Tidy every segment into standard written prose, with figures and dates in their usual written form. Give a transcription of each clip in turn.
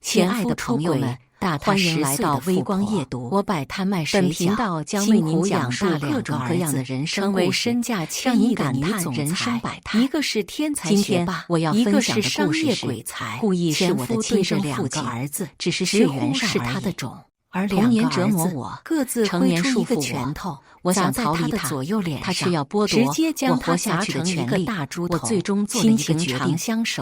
亲爱的朋友们，欢迎来到微光夜读。我摆摊卖水饺，本频道将为您讲述各种各样的人生故事，让您感叹人生百态。一个是天才学霸，我要分享的故事是故意是我的亲生父亲，只是血缘上是他的种。而童年折磨我，各自成年束缚我。我想逃离他，他却要剥夺我活下去的权利。我最终做了一个决定，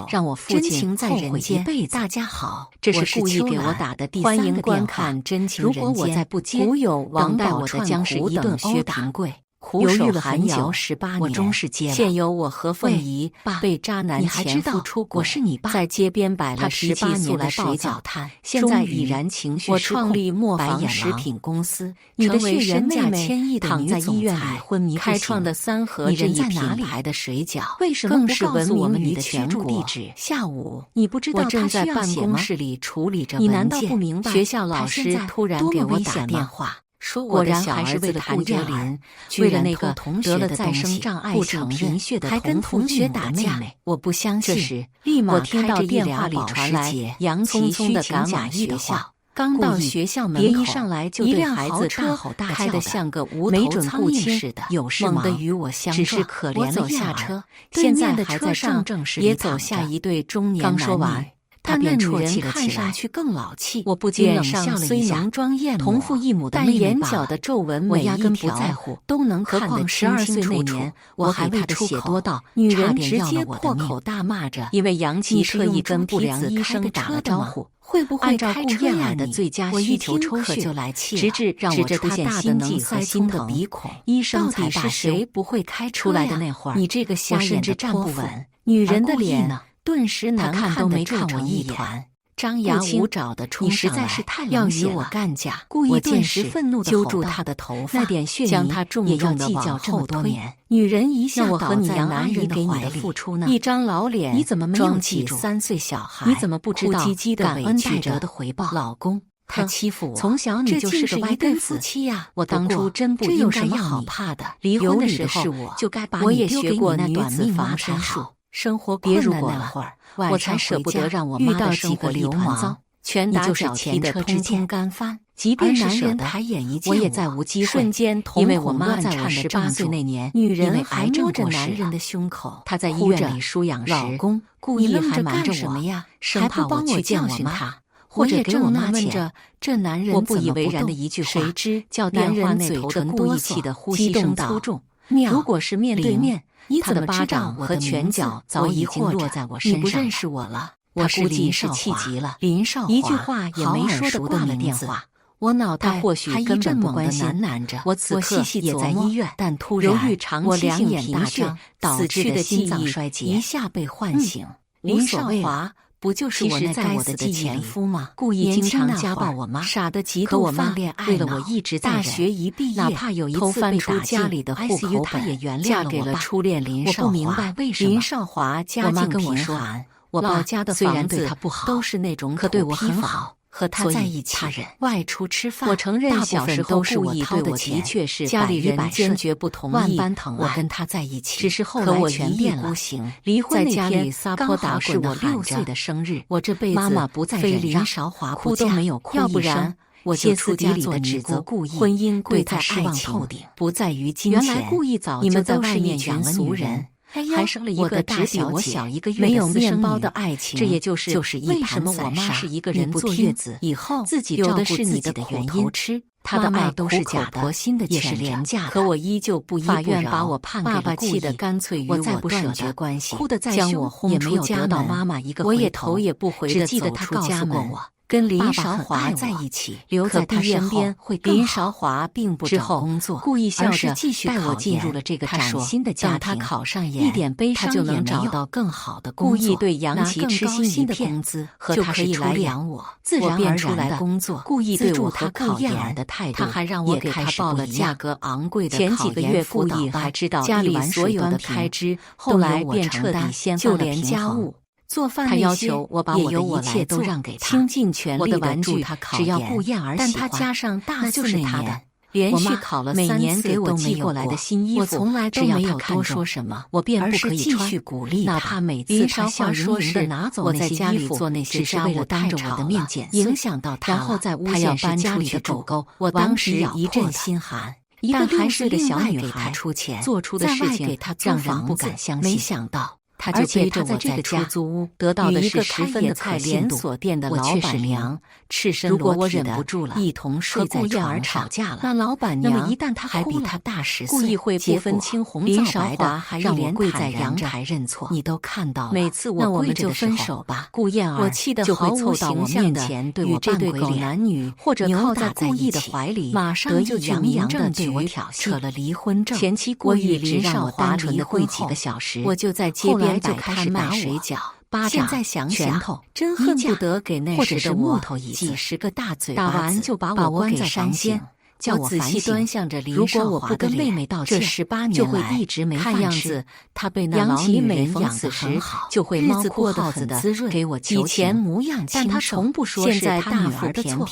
让我父亲后悔一辈子。大家好，这是故意给我打的第3个电话。欢迎观看《真情人间》。如果我再不接，等待我的将是一顿薛平贵。犹豫了很久，18年，我终是接了。现有我和凤仪被渣男前夫出轨，我是你爸，在街边摆了18年的水饺摊，现在已然情绪失控。我创立磨坊食品公司，你的血缘妹妹躺在医院里昏迷不醒，开创的3盒这一品牌的水饺，为什么不告诉我们你的居住地址？下午，你不知道我正在办公室里处理着文件，你难道不明白？学校老师突然给我打电话。说我的小儿子谭哲林为了那个得了再生障碍性贫血的还跟同学打架，我不相信。这时，立马听到电话里传来杨匆匆的赶往学校。刚到学校门口，一上来就对孩子大吼大叫的，像个无头苍蝇似的，猛地与我相撞。只是可怜的下车，现在还在上也走下一对中年男女。刚说完，他便啜泣了起来，更老气。我不禁冷笑了一下，同父异母的妹妹，但眼角的皱纹我压根不在乎，都能看得清清楚楚。我还为他写多道，女人直接破口大骂着，因为杨琪特意跟不良医生打了招呼，会不会开车呀？的最佳需求抽血就来气了，直至让我出现心悸和心疼。医生才是谁不会开车来的那会儿，你这个瞎眼的站不稳，女人的脸呢？顿时难看都没看我一眼，张牙舞爪的冲上来，要与我干架。我顿时愤怒地揪住他的头发，那点血将他重重地往后推。女人一下我和你杨阿姨给你的付出呢？一张老脸，你怎么没有记住？3岁小孩，你怎么不知道感恩戴德的回报？老公，他欺负我，从小你就是个歪根子。我当初真不应该要你怕的。离婚的时候就该把你丢给你那短命防身术。生活困难那会儿，我才舍不得让我遇到几个流氓，拳打脚踢的通通干翻。即便是男人抬眼一见我也再无机会。瞬间，因为我妈在我18岁那年，女人还摸着男人的胸口，她在医院里输氧时，老公故意还瞒着我，生怕我去教训他，或者给我妈钱。这男人我不以为然的一句话，谁知叫男人嘴唇故意气的呼吸声粗重。如果是面对面，他的巴掌和拳脚早已经落在我身上。你不认识我了，我估计是气急了。林少华一句话也没说的挂了电话。我脑袋或许根本不关心，我此刻也在医院，但突然我两眼大睁，导致的心脏衰竭一下被唤醒。林少华不就是我那该死的前夫吗？故意经常家暴我妈，傻得极度犯恋爱脑。为了我一直在忍，大学一毕业，哪怕有一次被打家里的户口本，嫁给了初恋林少华。我不明白为什么林少华家境贫寒，我老家的房子都是那种可对我很好。和他在一起，外出吃饭，我承认小时候故意对我的确是家里人坚决不同意我跟他在一起，只是后来全变了。离婚那天刚好是我6岁的生日，我这辈子妈妈不再非林少华哭都没有哭，要不然我就出家做指责故意。婚姻对待爱情不在于金钱，原来故意早就在外面养了俗人。还生了一个只比我小1个月没有面包的爱情，这也就是为什么我妈是一个人坐月子以后自己照顾自己的原因。她的爱都是假的，也是廉价的，可我依旧不依不饶。法院把我判给了故意，爸爸气得干脆与我断绝关系，哭得再凶也没有得到妈妈一个回头，我也头也不回地走出家门。跟林少华在一起，留在他身边会更好。林少华并不找工作，故意笑着带我进入了这个崭新的家庭。他考上研，一点悲伤就能找到更好的工作。故意对杨琪痴心一片，就可以来养我。自然而然的工作，故意对我和更厌恶的态度。他还让我给他报了价格昂贵的考研辅导班。前几个月故意还知道家里所有的开支，后来便彻底掀翻了平衡。就连家务。做饭，他要求我把我的一切都让给他，倾尽全力的助他考研，只要不厌而喜欢。但他加上大四那年，连续考了3次给我寄过来的新衣服，我从来都没有多说什么，我便不可以继续鼓励他。哪怕每次他笑盈盈的拿走那些衣服，做那些只是为了当着我的面剪碎，影响到他，然后再诬他要陷是家里的主狗。我当时时一阵心寒。一个6还岁的小女孩出钱做出的事情，给他让人不敢相信。没想到。他就背着我在出租屋得到的是10分的开连锁店的老板娘赤身如果我裸体忍不住了，一同睡在床吵架了，那老板娘那么一旦他还比他大10岁，故意会不分青红皂白的让我跪在阳台认错。你都看到了，每次那我们就分手吧。顾燕儿我气得就会凑到我面前对我这对狗男女，或者靠在故意的怀里，马上就洋洋的对我挑衅，扯了离婚证。前妻故意只让我单纯的跪几个小时，我就在街边就开始卖水饺。巴掌、现在想拳头，真恨不得给那时的木头椅几10个大嘴巴打完就把我关在房间，叫我仔细端详着如果我不跟妹妹道歉，这18年就会一直没看样子，她被那老女人养得很好，就会日子过得很滋润，给我以前模样但她从不说现在她女儿的错。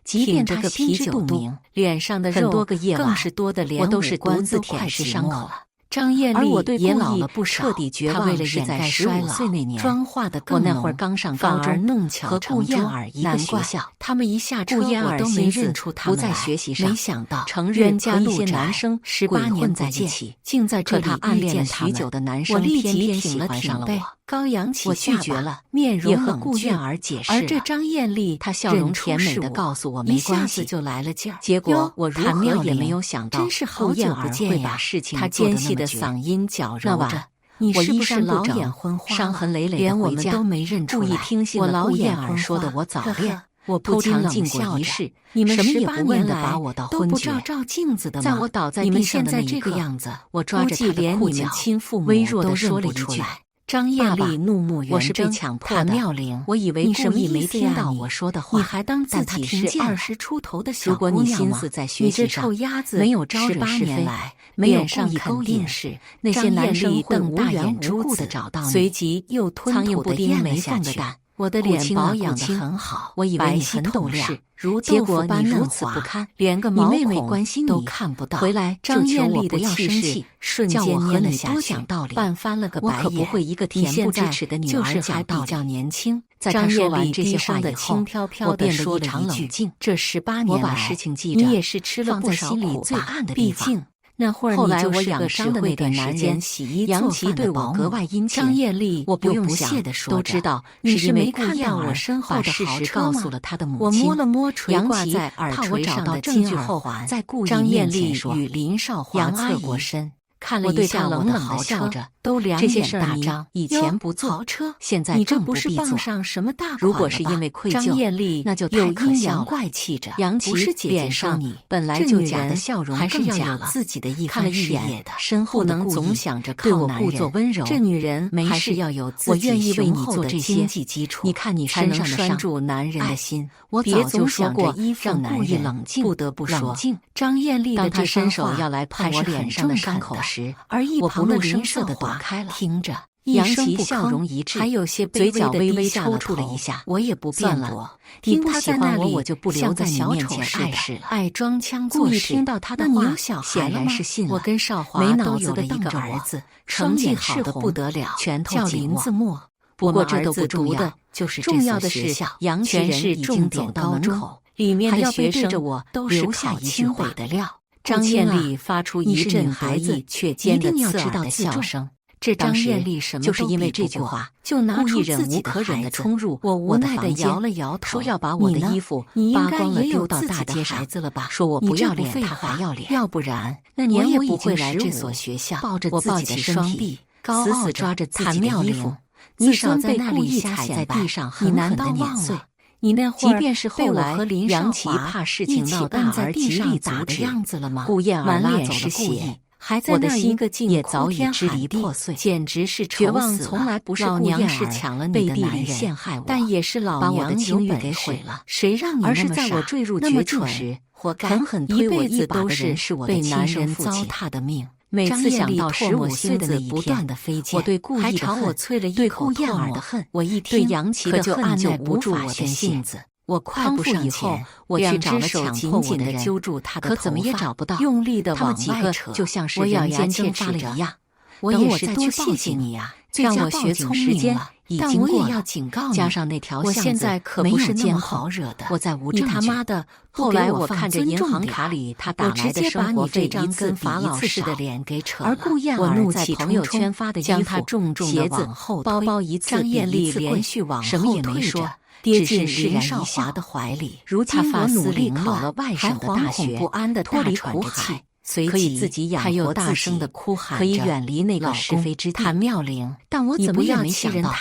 即便她心知肚明，脸上的很多个夜晚更是多的连我都是独自舔舐伤口了。张艳丽也老了不少，彻底绝望。为了掩盖15岁那年，妆化的我那会儿刚上高中，弄巧和顾燕儿一个学校。他们一下车，我都没认出他们不在学习上。没想到成人家一些男生18年在一起，竟在这里暗恋了许久的男生，我立即喜欢上了我。高扬起我拒绝了，面容也和顾燕儿解释。而这张艳丽，她笑容甜美的告诉我没关系，就来了劲儿。结果我如何也没有想到，真是好久不见会把事情她尖细的嗓音绞揉着。你是不是老眼昏花，伤痕累累连我们都没认出来？故意听信了顾燕儿说的，我早恋。我偷尝禁过一事，你们什么也不问的把我到昏厥，照镜子的在我倒在地上的那一刻，这个样子，我抓着他的裤脚，亲父母微弱的说了一句。张艳丽怒目圆睁，我是被强迫的。妙龄，我以为你什么意没听到我说的话，你还当自己是20出头的小姑娘吗？如果你心思在学习上，你这臭鸭子，没有招惹18是非，年来没有上勾引，是那些男生会瞪大眼无故的找到你，随即又吞吐的咽没下去。蛋。我的脸保养得很好，我以为你很懂事，结果你如此不堪，连个毛孔关心都看不到。回来，张艳丽的气势瞬间和你多讲道理，半翻了个白眼。我可不会一个恬不知耻的女儿还比较年轻。在她说完这些话以后，我变得说异常冷静。这18年来，你也是吃了不少苦最暗的地方。那会儿，后来我养伤的那段时间，杨琪对我格外殷切。张艳丽，我不用想都知道，你是因为没看到我身后的事实告诉了他的母亲。我摸了摸杨琪在耳垂上的金耳环，在顾张艳丽与林少华侧过身。看了我对他冷冷的笑着，都两这些事儿你以前不做，豪车现在你这不是傍上什么大如果是因为愧疚，张艳丽那就有阴阳怪气着。杨琪脸上本来就假的笑容还是要有自己的一番事业的，身后不能总想着靠我故作温柔。这女人还是要有我愿意为你做这些基础。你看你身上的拴住男人的心。我早就说过，让故意冷静。不得不说，张艳丽的这伸手要来碰我脸上的伤口时，而一旁的林少躲开了，听着。杨琪笑容一致，还有些嘴角微微抽搐了一下。我也不辩了，你不喜欢我就不留在你面前爱装腔作势。听到他的话，显然是信了。我跟少华没脑子的一个儿子，成绩好的不得了，拳头叫林字墨。不过这都不重要，就是重要的是杨全是已经走到门口，里面的学生都留下一句话的料。张艳丽发出一阵得意却尖的刺耳的笑声。这张艳丽什么就是因为这句话，就拿出忍无可忍的冲入我无奈的摇了摇头，说要把我的衣服扒光了丢到大街上了吧？说我不要脸，他还要脸，要不然那年我也不会来这所学校。抱着自己的双臂，死死抓着自己的衣服。你少在那里踩在地上，你难道忘了？你那即便是后来杨琪怕事情闹大而极力打的样子了吗？顾燕儿满脸是血，还在那一个也早已支离破碎，简直是绝望。从来不是老娘是抢了你的男人，陷害我，但也是老娘把我的境遇给毁了。谁让你而是在我坠入绝境时，活该狠狠推我一把的人是我被男人糟蹋的命。每次想到15岁的那一天，我对故意朝我啐了一口燕儿的恨，我一对杨琪的恨就按耐不住我的性子。我快步上前，我去找了抢紧紧的揪住他的头发，可怎么也找不到，用力的往外扯，就像是人间蒸发了一样。我也是多谢谢你呀，让我学聪明了。但我也要警告你，加上那条巷子，我现在可不是那么好惹的。我在无证据，你他妈的！后来我看着银行卡里他打来的生活费一次比一次的脸给扯了，而顾燕儿在朋友圈发的将他重重的往后推，包包一次比一次连续往后推着，跌进林少华的怀里。如今我努力考了外省的大学，不安的脱离苦海。可以自己养活自己，他又大声的哭喊着，可以远离那个是非之地。谭妙龄，但我怎么也没想到，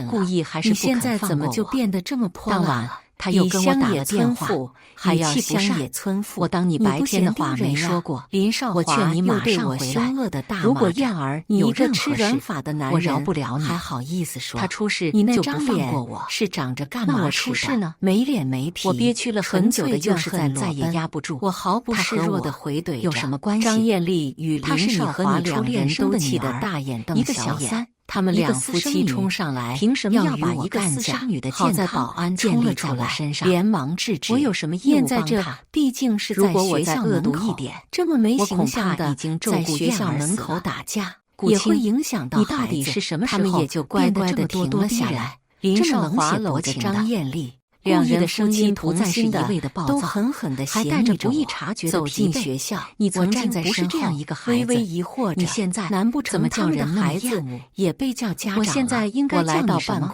故意还是不肯放过我。你现在怎么就变得这么破烂了？他又跟我打了电话，还要乡野村妇。我当你白天的话没说过，林少华，我劝你马上回来。如果燕儿你一个吃软法的男人，我饶不了你，还好意思说？他出事，你那张脸是长着干嘛？那我出事呢？没脸没皮。我憋屈了很久的怨恨再也压不住，我毫不示弱的回怼着。有什么关系？张艳丽与林少华两人都气得大眼瞪小眼。他们两夫妻冲上来，凭什么要把一个私生女的健康保安冲了出来？连忙制止。我有什么义务帮他？毕竟是在学校门口，这么没形象的在学校门口打架，也会影响到孩子。你到底是什么时候也就乖乖的停了下来？林少华搂着张艳丽。两人的声音不再是一味的暴躁，都狠狠地还带着不易察觉的走进学校。你曾经不是这样一个孩子，微微疑惑着。你现在难不成他们的孩子也被叫家长了？我现在应该叫你什么？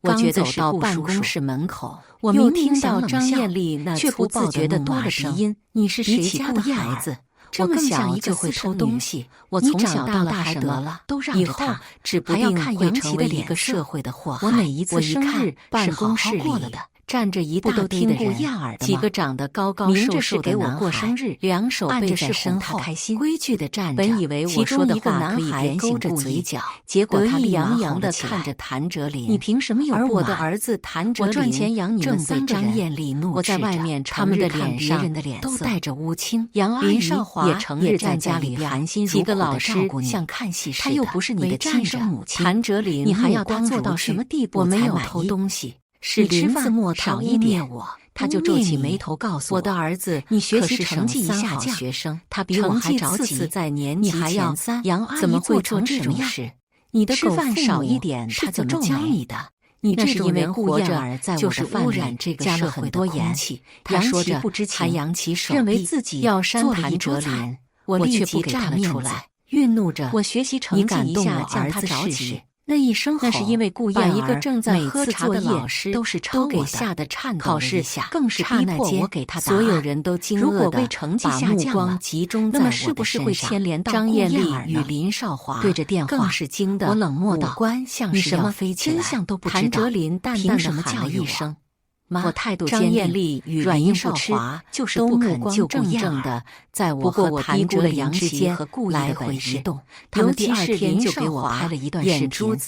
我觉得走到办公室门口，我又听到张艳丽那粗暴的怒骂声。你是谁家的孩子？这么小就会偷东西，我从小到大还得了，都让着他，指不定会成为一个社会的祸害。我每一次生日办公室里站着一大堆的人，几个长得高高瘦瘦的男孩，两手背在身后，规矩的站着。本以为我说的话可以点醒故意，结果他得意洋洋地看着谭哲林。你凭什么有不满？而我的儿子谭哲林赚钱养你们三个人，我在外面他们的脸上都带着乌青。杨阿姨也成日在家里含辛茹苦地照顾你，像看戏似的。他又不是你的亲生母亲。谭哲林，你还要他做到什么地步？我没有偷东西。是林子墨少一点，他就皱起眉头告诉我：“我的儿子，你学习成绩一下降，他比我还着急，在年级前3。杨阿姨做成这种事，你的吃饭少一点，他怎么教你的？你这种人活着就是污染这个社会的空气。”他说着还扬起手臂，认为自己要删谭哲林，我却不站了出来，愠怒着：“我学习成绩一下降，他着急。”那一声吼，那是因为顾燕儿一个正在喝茶的老师都给吓得颤抖了一下，更是逼迫我给他答案。所有人都惊愕地把目光集中在我的身上。那么是不是会牵连到张艳丽与林少华？对着电话，更是惊得我冷漠道：“你什么真相都不知道。”谭哲林淡淡地喊了一声。我态度坚定，软硬不吃，就是不肯就顾燕儿。在我和谭哲林之间来回移动。他们第二天就给我拍了一段视频，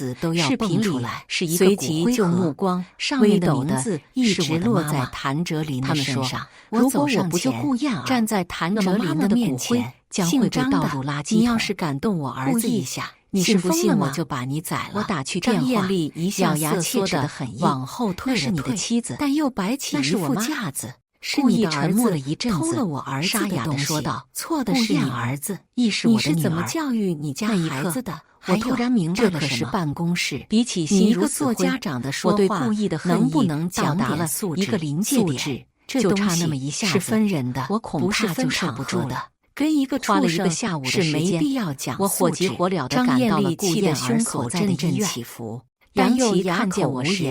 视频里是一个随即就目光上面的名字一直落在谭哲林的身上。如果我不救顾燕儿，站在谭哲林的面前，将会被倒入垃圾桶。你要是敢动我儿子一下，你信不信我就把你宰了？我打去电话，张艳丽一下咬牙切齿的很硬，往后退了退。那是你的妻子，但又摆起一副架子。故意沉默了一阵子，偷了我儿子的东西，说道：“错的是你儿子，亦是我的女儿。你是怎么教育你家孩子的？”我突然明白了，这可是办公室。比起你一个做家长的说话，我对故意的能不能到达了一个临界点，就差那么一下子是分人的，我恐怕就受不住的。跟一个花了一个下午的时间，我火急火燎地赶到了顾燕儿所在的医院。杨琪看见我时，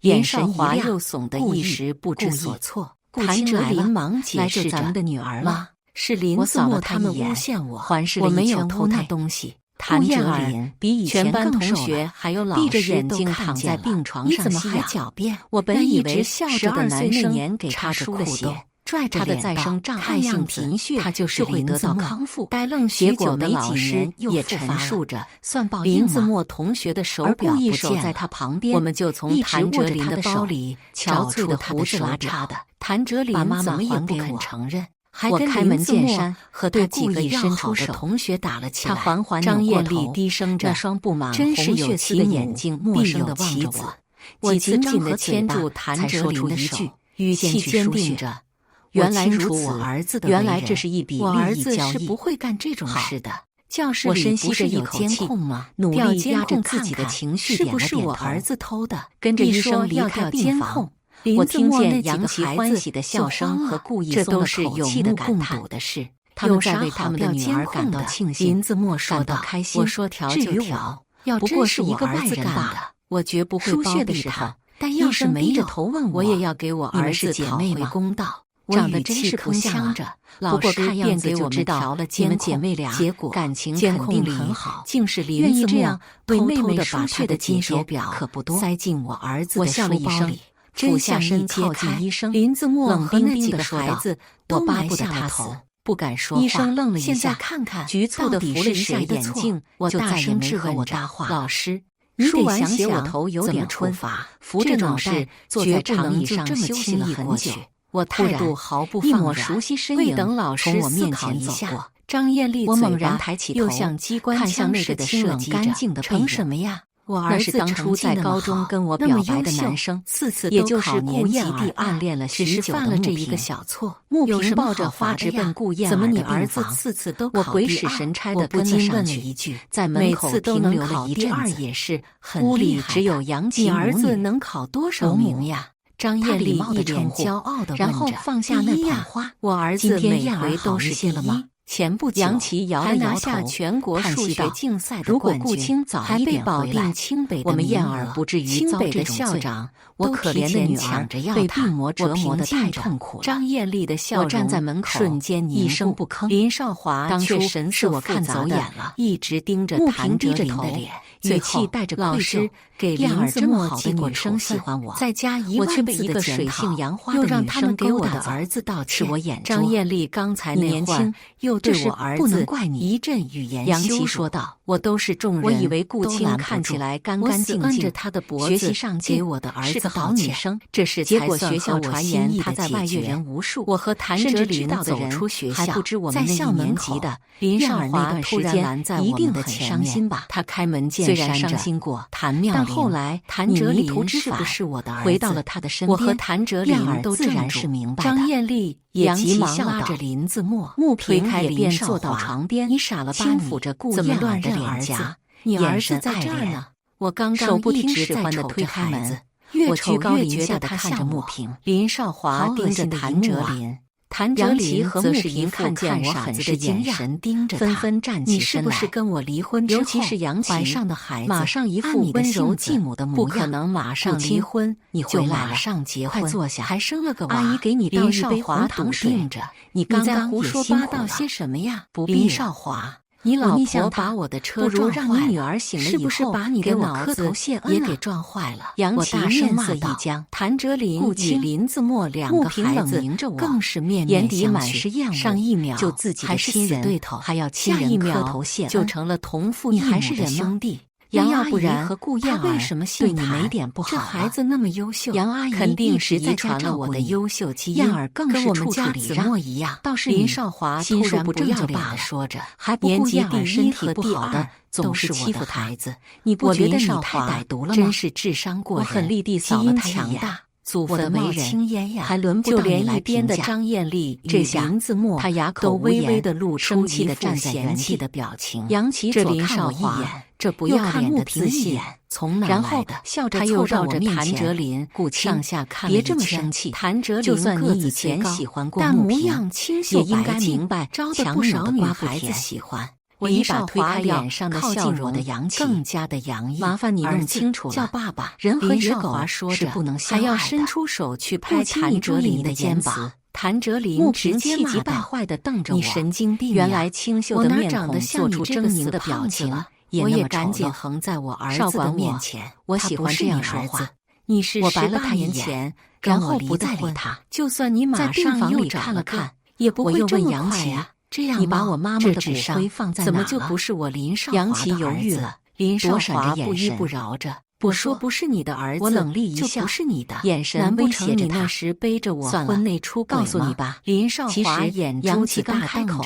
眼神一亮，又耸得一时不知所措。谭哲林忙解释着：“咱们的女儿吗？是林子墨他们诬陷我，我没有偷他东西。”谭哲林比以前更瘦了，闭着眼睛躺在病床上，你怎么还狡辩？我本以为12岁那年给他输了血，拽着脸道太性贫血，他就会得到康复。待愣许久的老师也陈述着，算报应吗？林子墨同学的手表不见在他旁边，我们就从谭哲林的包里找出他的手表。谭哲林怎么也不肯承认，还跟开门见山和对几个要好的同学打了起来。他缓缓扭过头，低声着，那双布满红血丝的眼睛陌生地望着我。我紧紧地牵住谭哲林的手，语气坚定着。原来如此，我儿子的原来这是一笔我儿子交易，是不会干这种事的。教室里我深吸不是着一口气，监控吗？努力压着自己的情绪，是不是我儿子偷的？跟着医生离开病房，我听见杨琪欢喜的笑声和故意这松了都是有口气的目共感叹睹的事。他们在为他们的女儿感到庆幸。林子墨说道：“开心。我说调至于就调，要不过是一个外人外人干的，我绝不会输包血的时候庇他。但要是没有低着头问我也要给我儿你们是子讨回姐妹吗？公道。”长得语气真是不像啊铿锵着，不过看样子便给我就知道们调了你们监控，姐妹俩结果感情监控里肯定很好，竟是愿意林子墨这样为妹妹偷偷地输血的把她的金姐姐手表可不多塞进我儿子我的笑了一声书包里，俯真相下身一揭靠近开，医生林子墨冷和那几个冰冰地说道孩子我都埋巴不得下了头他死，不敢说话。医生愣了一下，现在看看，局促地到底扶了一下是谁的错眼镜，我就再也大声质没和我问着搭话。老师，你说完得想想写我头有怎么点昏，处罚，扶着脑这种事袋坐在绝不长椅上能就这么休息轻易了很久过去。我突然态度毫不一抹放软，熟悉身影未等老师从我面思考前走过一下，张艳丽我猛然嘴巴抬起头又像机关看向那枪似的个清冷射击着干净的背成影什么呀？我那是儿子成当初在绩那么好高中跟我那么表白的优秀男生4次也就是都考顾燕年级第儿二，暗恋了只是许久的穆犯了这一个平小错。穆有什么平抱着好罚花直的呀奔顾燕怎么儿的你儿子病房4次都我鬼使考第二神差地我不跟了上禁问了去一句，在门口每次都能停留了考第二一阵子也是很屋里厉害的只有杨琪你儿母女子能考多少伯母名呀？张他礼艳丽一貌地称呼脸骄傲地然问着，后放下那捧第一呀花我儿今子每天燕儿回都好是第一一些了吗？前不久，杨琪摇了摇还拿下头全国数学叹息道竞赛的如果顾冠军，青早一还被保点回来定清北的我们名燕儿额不至于遭清北的这种罪校长，我都提可怜的女儿前抢着要被他病魔折磨得太着痛苦了张艳丽的笑我容站在门口瞬间凝一声固不吭林少华当初却神是我看色复杂地走眼了一直盯着穆谭平低着头哲林的脸，最语气后带着愧老师疚。给燕儿林子这么好的墨记过女生处分喜欢我再加1我万字却被一个的检讨水性杨花又的让他们女生勾给我的搭走儿子道歉。是我眼拙张艳丽刚才你那会儿年轻又这是对我儿不能子怪你一阵语言杨羞辱琪说道我都是众人，我以为顾都青拦不住看起来干我干净净死摁着他的脖子，学习上进给我的儿子是个好道歉女生这事结果才算学校传合我心言她意的解在外越决人无数我和谭甚哲林至知道的走人出学校，还不知我们在那一校门口年级的林少燕儿那华突然段时间拦在一我们的定很伤前面心吧他开门见虽然山着伤心过谭妙龄，但后来谭哲你迷途林知返是不是我的儿子？回到了他的身我和边谭哲燕儿林都自然怔住是明白的张艳丽也杨急琪笑道忙拉着林子墨，穆推开平也便林少坐到华床边你傻了吧轻你抚着顾怎么燕儿的乱认儿子脸颊你眼儿子在神爱怜这儿呢。我刚手刚一不听使直在瞅唤地推着孩开门子，越我瞅居高临越觉得下地看着他像我穆平林少华好恶盯着心的一谭幕啊哲林，谭哲杨琪林和穆则是一副平看见看我傻子的很是惊眼讶神盯着他，纷纷站起你是身来不是跟我离婚之后，尤其是杨怀琪上的孩子，马上一副按你的温柔性子继母的模不可样能马上母亲离婚，你就马回来了上结婚，快坐下还生了个娃，阿姨给你倒林一杯少华红糖水笃定着，你你在刚刚也胡说辛苦了八道些什么呀？不必林了少华。你老我逆向婆他把我的车不如撞坏了让你女儿醒了以是不是后把你给我磕的脑子头谢恩啊也给撞坏了？杨琪我大声面色一骂道僵谭哲林与顾青林子墨两个穆平冷孩子凝着我更是面眼底面相觑满是厌恶上一秒就自己的还是亲人死对头，还要亲人磕下一秒头谢恩就成了同父异你还母的是人吗兄弟。杨要阿姨不然和顾燕儿他为什么对姓你没谭点不好这啊孩子那么优秀，杨阿姨肯定一是遗直在家传了我的照顾你优秀基因，燕儿更是跟我们处处家子礼让墨一样。倒是林你少华心术突然不不正就罢要脸地了说着，还不年级顾燕儿第身体一和第不好的二总都是我是欺负他的孩子，你不觉得你我林少太华歹毒了吗真是智商过人，我狠力地基扫了因他一眼强大，祖我的坟冒为人青烟呀，还轮不就到你来连一边评价的张艳丽与这下林子墨他哑口都微无言微的露出生气地一副站在原地嫌弃的表情。杨琪这林左看我一少华眼这不又看穆要脸的自信平一眼从哪然后来的？笑着他又凑到绕着谭我面前哲林顾青上下看了别一圈这么生气谭哲林就算个子你以前虽高喜欢过但模穆平样清秀也应该白净明白招得强扭的不少女瓜不甜孩子喜欢。我林少一把推华开掉脸上的靠笑容近我的杨琪更加的洋溢。麻烦你弄儿子清楚了叫爸爸。人和林少野狗华说着，是不能相还要爱的伸出手去拍顾青谭哲林你注意你的肩膀言辞。谭哲林穆直平气急接骂道败坏地瞪着你我神经病呀！原来清秀我哪的面孔长得像做出狰你这个死狞的表情胖子了？我也也那么丑陋赶紧横在我儿子的少管我面前。我他不是喜欢这样你儿子说话你是我白了18他一眼年前跟然后不我离的婚再理他就算你马在病上又房里找了个看了看也不我又会这么问杨琪快呀。这样你把吗我妈妈的骨这智商灰放在怎么哪了就不是我林少杨华的儿子琪犹豫了林少躲闪着华不依眼神不饶着。我我说说不是你的儿子，我冷厉一就笑不是你的，眼神难不威胁着他成你那时背着我算了婚内出轨告诉吗你吧林少其实华眼珠子杨琪刚大瞪着开口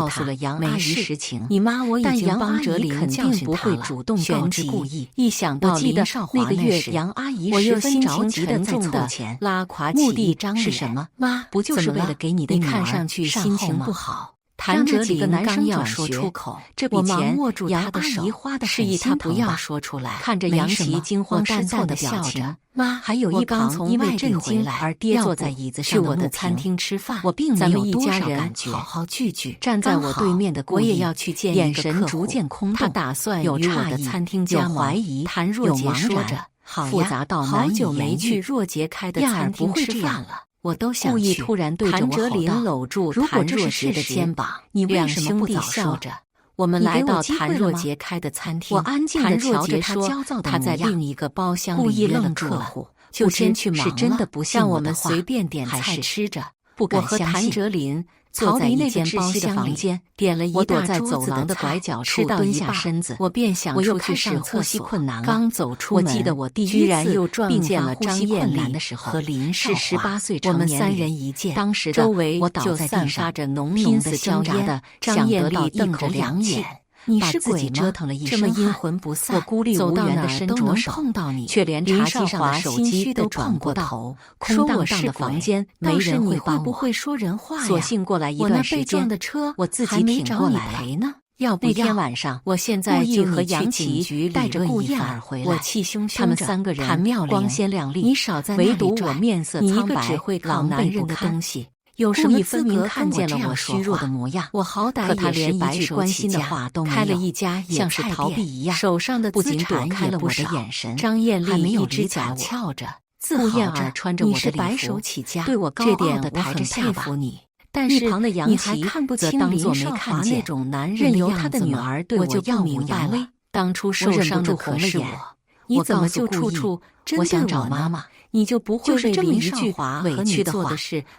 告诉了杨阿姨实情。你妈我已经但帮哲林肯定不会主动告知故意。一想到林少华那个月杨阿姨我又心着情沉急的在重的钱，拉垮目的起一张脸。是什么？妈，不就是为了给你的你女儿看上去心情不好？谭哲几个林男生刚要说出口，这笔钱握住杨他的手，示意他不要说出来。看着杨琪惊慌失措的表情，妈，还有一旁因为震惊而跌坐在椅子上的我的餐厅吃饭，我并没有一家人好好聚聚。站在我对面的我也要去见眼神逐渐空洞，他打算有与我的餐厅加怀疑。谭若杰说着，复杂到好久没去若杰开的餐厅吃饭了。我都想故意突然对着我谭哲林搂住谭若杰的肩膀，你为什么不早笑着？我们来到谭若杰开的餐厅，我安静地瞧着他焦躁的他在另一个包厢故意愣住了，就先去忙是真的不让我们随便点菜吃着。不敢我和谭哲林坐在一间包厢房间，点了一大在走廊的拐角处蹲下身子，我便想出去上厕所，困难了。刚走出门，我记得我第一次居然又撞见了张艳丽的时候和林少华18岁我们三人一见，当时周围我倒在散发着浓浓的焦烟的，张艳丽瞪着两眼。你是鬼吗？折腾了一这么阴身汗魂不散，我孤立无援的伸着手，碰到你，却连林茶几上的手机都碰不到。头，空荡荡的房间，没人会帮我。不会说人话呀？索性过来一段时间，我那被撞的车，我自己挺过来赔呢。要不那天晚上，我现在就和杨琪带着顾燕儿回来，我气汹汹他们3个人光鲜亮丽，你少在唯独我面色苍白，只会靠狼狈男人的东西。有什么资格看见了我虚弱的模样？我好歹可他连一句关心的话都没有，开了一家像是逃避一样，手上的不仅躲开了我的眼神。张艳丽一只脚翘着，顾燕儿穿着我的白手起家，对我高傲的抬着下巴。但是旁的杨琪则当作没看见，那种男人任由他的女儿对我耀武扬威。当初受伤的可是我，你怎么就处处我想找妈妈？你就不会为林少华委屈的话，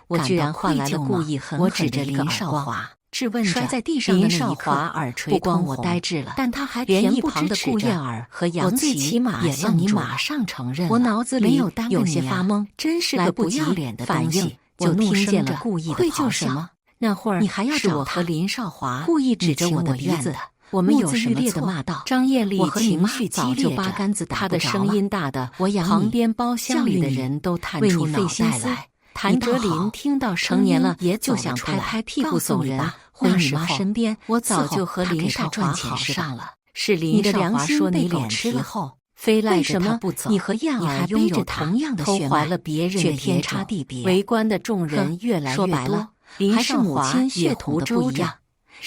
我居然换来了故意狠狠的林少华，质问摔在地上的那一刻，耳垂光我呆滞了。但他还连一旁的顾燕儿和杨琪也让你马上承认，我脑子里有些发懵，真是个不要脸的反应。就听见了故意的咆哮。那会儿你还要是我和林少华故意指着我的鼻子。我们有什么错？张艳丽情绪早就八竿子她的声音大的，旁边包厢里的人都探出脑袋来。谭哲林听到成年了也就想拍拍屁股走人，回你妈身边。我早就和林少华好上了。是林少华说你脸皮厚，非赖着他不走。你和燕儿拥有同样的偷怀了别人的天差地别。围观的众人越来越多，说白了，林少华血统的不一样。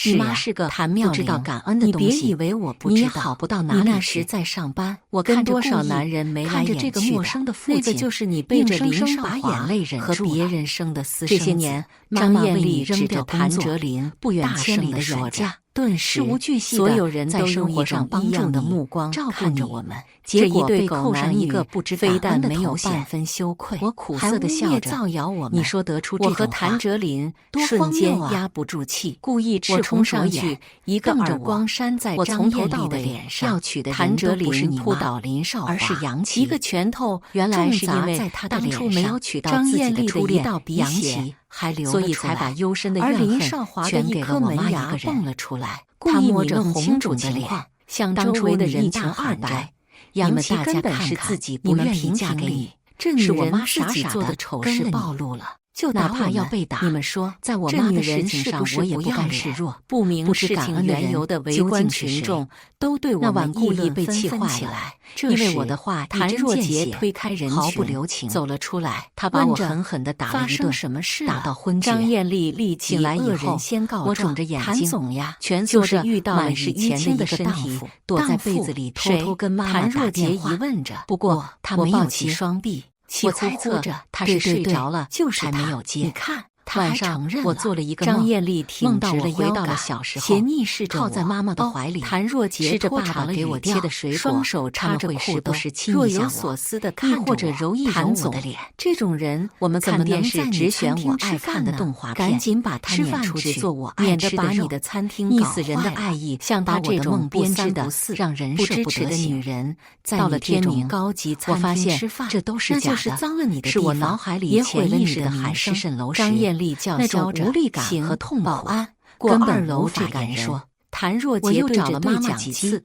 你妈是个不知道感恩的东西，你别以为我不知道，你也好不到哪里去。你那时在上班，我跟多少男人眉来眼去的，这个陌生的父亲，那个就是你背着林少把眼泪忍和别人生的私生子。这些年，张艳丽指着谭哲林不远千里的远嫁，顿时无巨细所有人在生活上帮助的目光看着我们。结果被扣上一个不知非但没有半分羞愧，我苦涩的笑着造谣我们。你说得出这我和谭哲林瞬间压不住气，故意冲上去一个耳光扇在张艳丽的脸上。要娶的谭哲林扑倒林少华，而是杨琪。一个拳头原来是因为在他的当初没有娶到张艳丽的初恋一道鼻血还流所以才把忧深的怨恨全给了我妈一个人。蹦了出来，他摸着红肿的脸，向周围的人大喊着：“杨琪根本是自己不愿意嫁给你，这女人自己做的丑事暴露了。”就哪怕要被打，你们说，在我妈的事情上，我也不甘示弱。不明事情缘由的围观群众都对我们故意被气坏起来。因为我的话，谭若杰推开人群，毫不留情走了出来。他把我狠狠地打了一顿，什么事打到昏厥。张艳丽立即醒来以后，我肿着眼睛，蜷缩着遇到了以前的一个身体，躲在被子里偷偷跟妈妈打电话。不过他没有接双臂。我猜测他是睡着了，就是还没有接。你看，晚上我做了一个梦，张艳丽梦到我回到了小时候，斜逆视着靠在妈妈的怀里，谭若杰吃着爸爸给我切的水果，双手插着裤兜，若有所思的看着我，或者揉一揉我的脸。这种人，我们看电视只选我爱看的动画片，赶紧把他撵出去，免得把你的餐厅腻死人的爱意，像把这种编织的让人不支持的女人，到了天明高级我发现这都是假的，脏了你的是我脑海里也毁了意识的海市蜃楼张艳丽叫嚣着无力感和痛苦，保安根本无法言说。谭若杰对着妈妈几次，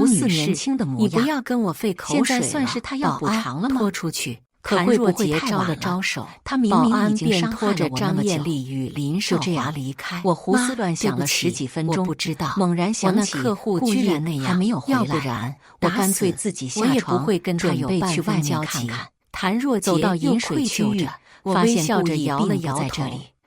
不似年轻的模样。你不要跟我费口水了。现在算是他要补偿了吗？拖出去！可会不会招了招手？他明明已经伤害了我那么久。保安便拖着张艳丽与林少华离开。我胡思乱想了10几分钟，我不知道，猛然想起客户居然那样还没有回来，要不然我干脆自己下床，我也不会跟他有半分交集。谭若洁走到饮水区域，发现笑着摇了摇头，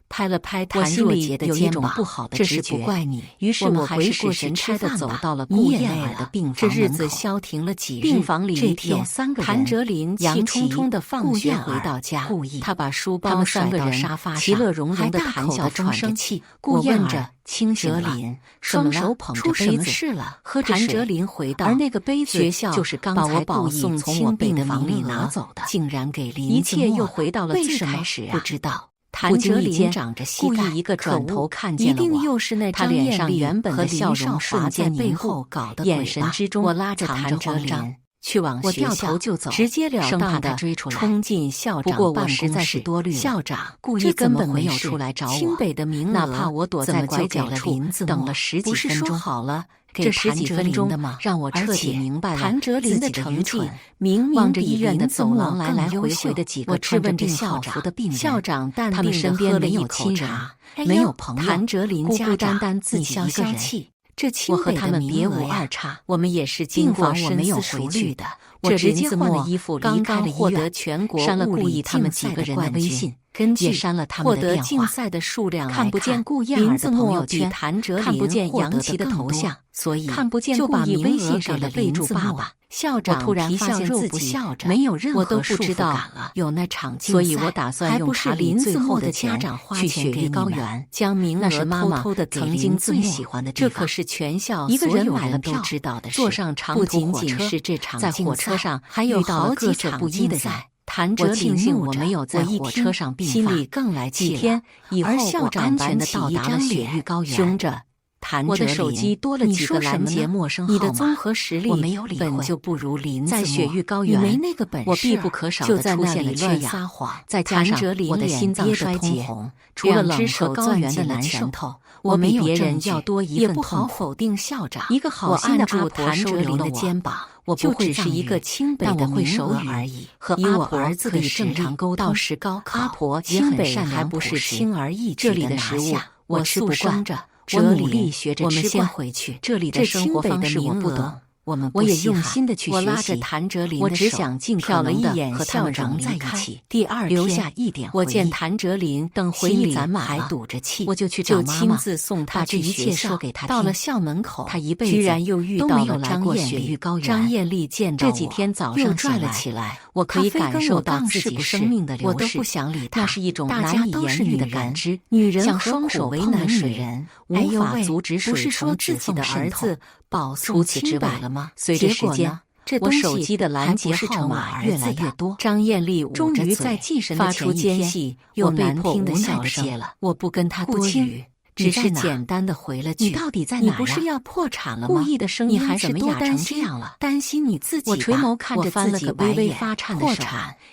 拍了拍谭若洁的肩膀，这是不怪你。于是我回过神差的走到了顾燕儿的病房门口。这日子消停了几日，病房里有3个人。谭哲林气冲冲的放学回到家，他把书包甩到沙发上，其乐融融的谈笑喘着气。我问着，清醒了，双手捧着杯子喝着水。谭哲林回道，而那个杯子学校就是刚才故意从我病房里拿走的，竟然给林子墨了。一切又回到了最开始啊！不知道。谭哲林长着膝盖，故意一个转头看见了我，一定又是那他脸上原本的笑容瞬间背后搞得眼神之中，我拉着谭哲林去往学校，我掉头就走，直截了当的冲进校长办公室。不过我实在是多虑了，校长故意根本没有出来找我。清北的名额，哪怕我躲在拐角处等了10几分钟，不是说好了？这10几分钟让我彻底明白了谭哲林的成绩。明明比医院的走廊来来回回的几个穿着病号服的病人，校长淡定地喝了一口茶，没有朋友，谭哲林孤孤单单自己一个人。这清北的名额呀，我们也是经过深思熟虑的。我直接换了衣服离开了医院，删了故意他们几个人的微信，也删了他们的电话。获得竞赛的数量看不见顾燕儿的朋友圈，看不见杨琦的头像，所以看不见就把微信上的备注爸爸。校长突然发现自己没有任何束缚感了，有那场竞赛，所以我打算用查理最后的钱去雪域高原，将名额偷偷的曾经最喜欢的地方。这可是全校一个人买了票知道的事。坐上长途火车，是这场在火车上还有好几场不一的人。谭哲林怒着，我一听心里更来气了。以后我安全的到达了雪域高原，凶着。我的手机多了几个拦截陌生号码，你的综合实力本就不如林子墨，在雪域高原，你没那个本事，我必不可少的出现了缺氧，撒谎，再加上我的心脏衰竭，除了冷和高原的难受，我比别人要多一份痛苦。也不好否定校长，一个好心的阿婆收留了我。我不只是一个清北的名额而已，和以我儿子的正常沟通。到时高考，阿婆清北还不是轻而易举的拿下，我吃不惯着。我努力学着吃，我们先回去。这里的生活方式我不懂，我也用心的去学习。我拉着谭哲林的手，我只想尽可能的和校长在一起。第2天留下一点回忆。我见谭哲林等回忆攒满了，还堵着气，我就去找妈妈，亲自送他去学校。说给他听。到了校门口，他一辈子居然又遇到了张艳丽。张艳丽见到我，这几天早上拽了起来，我可以感受到自己生命的流逝，我都不想理他。那是一种难以言喻的感知。女人像双手为难女人，无法阻止水从自己的儿子保送清北了吗？随着时间，我手机的拦截号码越来越多。张艳丽终于在祭神的前一天，又难听的笑声了。我不跟他多语，只是简单的回了句：“你到底在哪呀？你不是要破产了吗？”故意的声音还是多担心这样了，担心你自己吧。我垂眸看着自己微微发颤的手，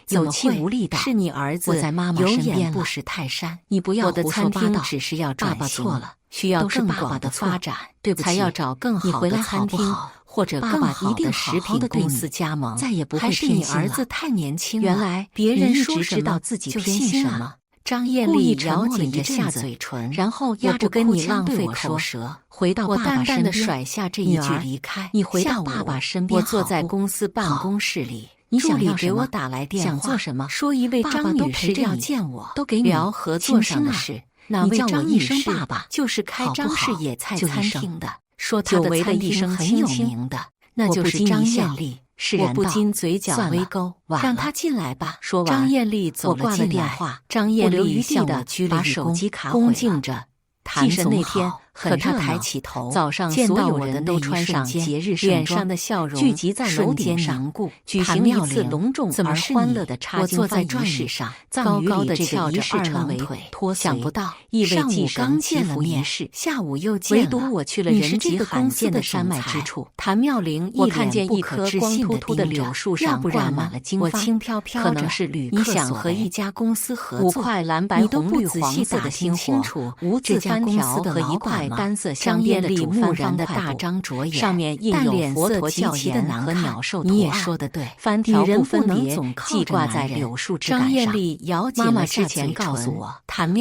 有气无力道：“是你儿子，我在妈妈身边不识泰山，你不要胡说八道。只是要转型，爸爸错了。”需要更广的发展，对不起，才要找更好的餐厅或者更好的食品公司加盟，再也不会偏心了。还是你儿子太年轻了，原来别人一直知道自己偏心什么。张艳丽咬紧着下嘴唇，然后压着跟你浪费口舌，回到爸爸身边。我淡淡的甩下这一句离开，你回到爸爸身边。我坐在公司办公室里，助理给我打来电话，想做什么？说一位张女士要见我，都给你聊合作上的事。那位张女士爸爸就是开张氏野菜餐厅的，说他的餐厅很有名的，那就是张艳丽。我不禁嘴角微勾，让他进来吧。说完，张艳丽走了进来。张艳丽向我鞠了一躬，恭敬着。祭神那天可他抬起头，早上见到我的都穿上节日盛装，脸上的笑容聚集在楼顶上，举行一次隆重而欢乐的插经饭仪式上，高高的翘着2郎腿，想不到上午刚见了面，下午又见了，唯独我去了人迹罕见的山脉之处。谭妙龄，我看见一棵光秃秃的柳树上挂满了金发，我轻飘飘着，可能是旅客所为。你想和一家公司合作，5块蓝白红绿黄色的星火，无字翻条和1块块单色镶边的木然的大张着眼，上面印有佛陀教言和鸟兽图案。你也说得对，凡条不分别，系挂在柳树枝杆上。张艳丽咬紧了之前告诉我，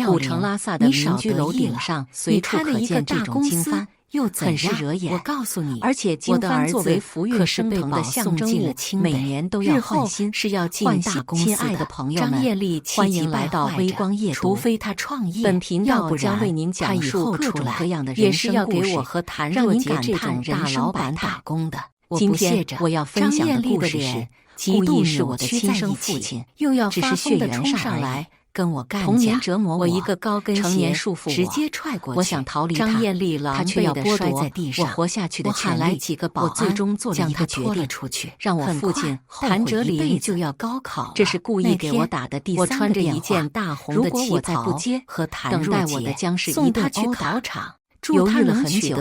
古城拉萨的民居楼顶上随处可见这种经幡。又很是惹眼，我告诉你，而且经幡作为福运升腾的象征物，每年都要换新，是要进大公司的。亲爱的朋友们，张艳丽欢迎来到微光夜读，除非他创业，本频道将为您讲述各种各样的人生故事，也是要给我和谭若杰这种大老板打工的。今天我要分享的故事是，嫉妒是我的亲生父亲，又要发疯地冲上来。跟我干架，童年折磨我一个高跟鞋，成年束缚我，直接踹过去。我想逃离他，张艳丽狼狈地摔在地上。我活下去的权利，几个保安，我最终做了一个决定，出去，让我父亲谭哲林就要高考，这是故意给我打的第3个电话。我穿着一件大红的旗袍，和谭若杰等待我的将是一顿去考场。犹豫了很久，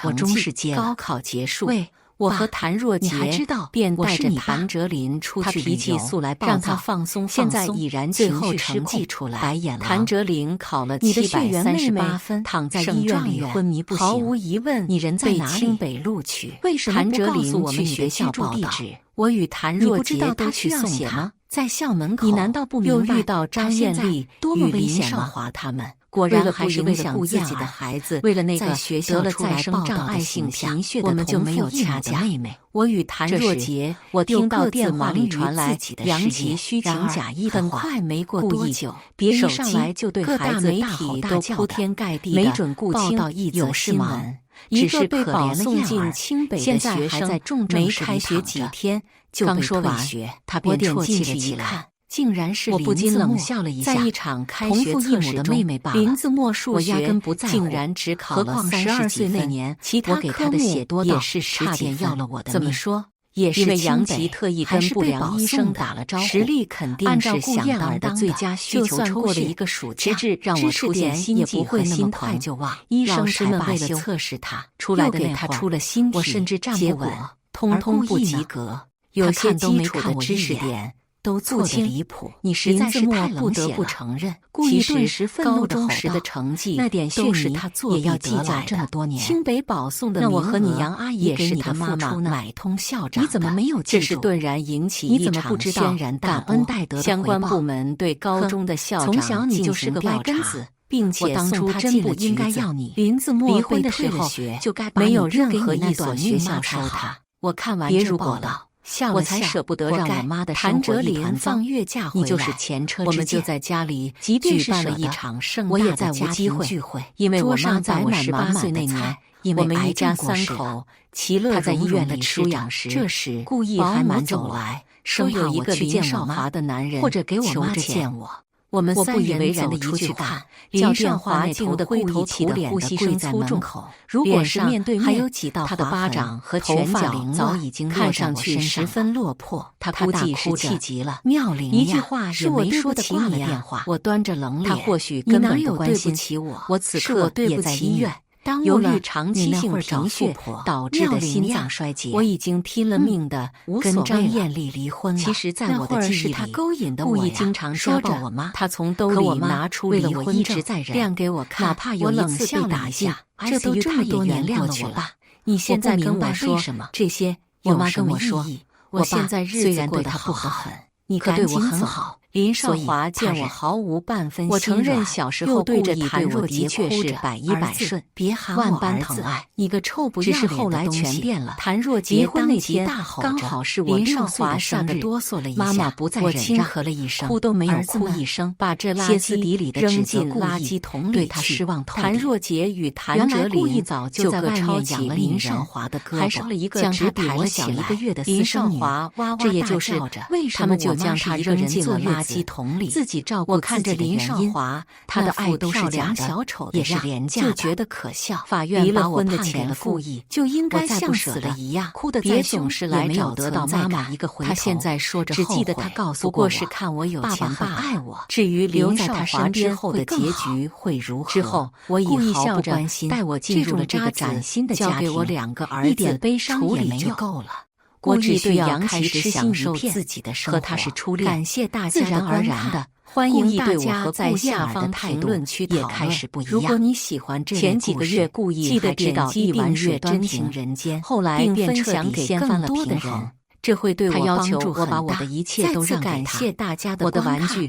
我终是接了。高考结束。我和谭若杰便带着谭哲林出去旅游，让他放松。现在已然最后成绩出来，白眼狼谭哲林考了738分，躺在医院里昏迷不醒。毫无疑问，你人在哪里？被清北录取。为什么不告诉我们学校报地址？我与谭若杰都去送他，在校门口。你难道不明白？又遇到张艳丽与林少华他们。果然还是为了顾自己的孩子，为了那个得了再生障碍性贫血的我们就没有掐架。妹妹，我与谭若杰，我听到电话里传来杨奇虚情假意的话。很快没过多久，别一上来就对孩子大吼大叫，铺天盖地的没准顾报道一则新闻。一个被保送进清北的学生，没开学几天就被退学，他便啜泣了起来。竟然是林子墨，我不禁冷笑了一下。在一场开学测试中，林子墨数学我压根不在乎，竟然只考了32岁那年，其他科目也是差点要了我的命。怎么说？也是因为杨奇特意跟不良医生打了招呼，实力肯定是响当当的。最佳需求抽过了一个暑假，直至让我出现心悸和心快就忘。医生们为了测试他，出来的那会儿，我甚至站不稳，通通不及格。有些基础的知识点都错得离谱，你实在是太冷血了。不得不承认，其实高中时的成绩那点血泥也要计较这么多年。清北保送的名额，那我和你杨阿姨给你的妈妈买通校长，你怎么没有记住？这是顿然引起一场轩然大波。相关部门对高中的校长进行调查，并且当初真不应该要你。林子墨离婚的时候就该没有任何一所学校收他。我看完这报道。我才舍不得让我妈的生活一团放月假回来，你就是前车之鉴。我们就在家里举办了一场盛大的家庭聚会，因为我妈在我18岁那年，我们一家3口其乐在医院里输氧时，这时故意还瞒着我来，说有一个林少华的男人或者给我妈见我。我们3人走出去看，林少华那头的灰头土脸的跪在门口，如果是面对面，还有几道他的巴掌和拳脚早已经看上去十分落魄。他估计是气急了，妙龄一句话也没说起你呀。我端着冷脸，他或许根本不关心起我。我此刻也在医院。由于长期性贫血导致的心脏衰竭，我已经拼了命的跟张艳丽离婚了。其实，在我的记忆里，他勾引的我呀，故意经常家暴我妈。他从兜里拿出离婚证，亮给我看，哪怕有一次被打一下，这都这么多年谅了我吧。你现在跟我说这些，我妈跟我说，我现在日子过得不狠，你可对我很好。林少华见我毫无半分心软，我承认小时候对着谭若杰的确是百依百顺，别喊我儿子，你个臭不要脸的东西。只是后来全变了。谭若杰离婚那天刚好是我6岁的生日，妈妈不再忍让，轻咳了一声，哭都没有哭一声，把这歇斯底里的扔进垃圾桶里，对他失望透顶。谭若杰与谭哲林早就在外面养了林少华的胳膊，还生了一个只比我小1个月的私生女。这也就是为什么就将他扔进了垃圾桶里，自己照顾自己的原因。他的爱都是假的，也是廉价的，就觉得可笑。法院把我判给了故意，就应该像死了一样，哭得再凶也没有得到妈妈一个回头。他现在说着后悔，只记得他告诉过我，不过是看我有钱爸爱我。至于留在他身边后的结局会如何，之后我以毫不关心，带我进入了这个崭新的家庭，交给我2个儿子，一点悲伤也没有够了。我只对杨奇痴心一片，和他是初恋，感谢大家的观看，欢迎大对我家在和顾燕下方儿的评评论区讨也开论始不一样。如果你喜欢这类前几个故事月故意记得还知道点击一碗订阅水端真情平人间，后来并便彻分享给底掀翻了更多的平衡人。这会对我他要帮助很大。求我把我的一切再都让给次感他谢大家的我的观看玩具